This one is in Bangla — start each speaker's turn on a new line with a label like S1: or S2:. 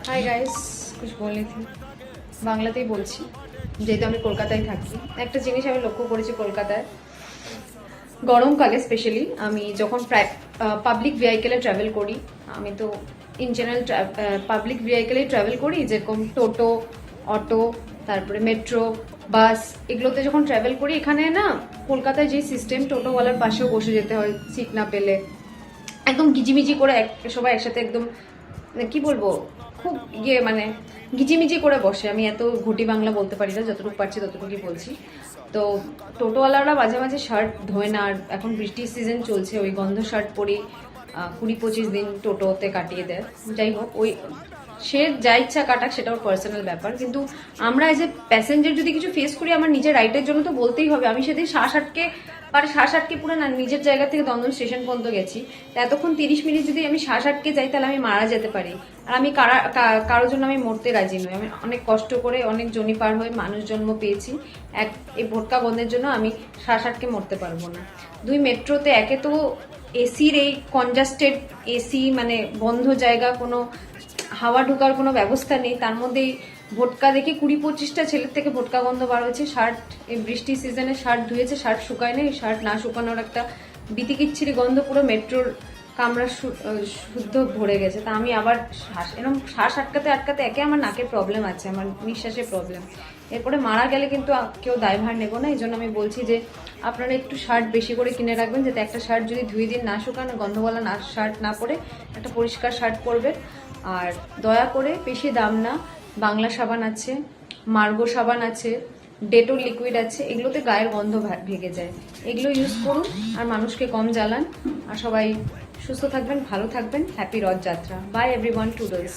S1: हाय गाइस, कुछ बोलनी थी বাংলাতেই বলছি, যেহেতু আমি কলকাতায় থাকি। একটা জিনিস আমি লক্ষ্য করেছি কলকাতায় গরমকালে স্পেশালি, আমি যখন পাবলিক ভেহিকেলে ট্রাভেল করি, আমি তো ইন জেনারেল পাবলিক ভেহিকেলেই ট্রাভেল করি, যেরকম টোটো, অটো, তারপরে মেট্রো, বাস, এগুলোতে যখন ট্রাভেল করি, এখানে না কলকাতায় যে সিস্টেম, টোটোওয়ালার পাশেও বসে যেতে হয় সিট না পেলে, একদম গিজিমিজি করে সবাই একসাথে একদম কি বলবো, খুব মানে গিজিমিজি করে বসে। আমি এত ঘটি বাংলা বলতে পারি না, যতটুকু পারছি ততটুকুই বলছি। তো টোটোওয়ালারা মাঝে মাঝে শার্ট ধোয় না, আর এখন বৃষ্টির সিজন চলছে, ওই গন্ধ শার্ট পরি 20-25 দিন টোটোতে কাটিয়ে দেয়। যাই হোক, ওই সে যা ইচ্ছা কাটাক, সেটা ওর পার্সোনাল ব্যাপার, কিন্তু আমরা এজ এ প্যাসেঞ্জার যদি কিছু ফেস করি, আমার নিজের রাইটের জন্য তো বলতেই হবে। আমি সেদিন শ্বাস আটকে পুরো না নিজের জায়গা থেকে দমদম স্টেশন পর্যন্ত গেছি। এতক্ষণ 30 মিনিট যদি আমি শ্বাস আটকে যাই, তাহলে আমি মারা যেতে পারি। আর আমি কারোর জন্য আমি মরতে রাজি নই। আমি অনেক কষ্ট করে, অনেক জনি পার হয়ে মানুষ জন্ম পেয়েছি। এই ভোটকা বন্ধের জন্য আমি শ্বাস আটকে মরতে পারবো না। 2 মেট্রোতে একে তো এসির এই কনজাস্টেড এসি, মানে বন্ধ জায়গা, কোনো হাওয়া ঢোকার কোনো ব্যবস্থা নেই। তার মধ্যেই ভোটকা দেখে 20-25টা ছেলের থেকে ভোটকা গন্ধ বার হয়েছে। শার্ট, এই বৃষ্টির সিজনে শার্ট ধুয়েছে, শার্ট শুকায় না, শার্ট না শুকানোর একটা বিতিকিচ্ছিরি গন্ধ পুরো মেট্রোর কামড়া শুদ্ধ ভরে গেছে। তা আমি আবার এরকম শ্বাস আটকাতে আটকাতে, একে আমার নাকের প্রবলেম আছে, আমার নিঃশ্বাসের প্রবলেম, এরপরে মারা গেলে কিন্তু কেউ দায়ভার নেবো না। এই জন্য আমি বলছি যে আপনারা একটু শার্ট বেশি করে কিনে রাখবেন, যাতে একটা শার্ট যদি 2 দিন না শুকানো, গন্ধওয়ালা না শার্ট না পরে, একটা পরিষ্কার শার্ট পরবেন। আর দয়া করে বেশি দাম না, বাংলা সাবান আছে, মার্গো সাবান আছে, ডেটল লিকুইড আছে, এগুলোতে গায়ের গন্ধ ভেঙে যায়। এগুলো ইউজ করুন আর মানুষকে কম জ্বালান। আর সবাই সুস্থ থাকবেন, ভালো থাকবেন। হ্যাপি রথযাত্রা। Bye everyone, টুডলস।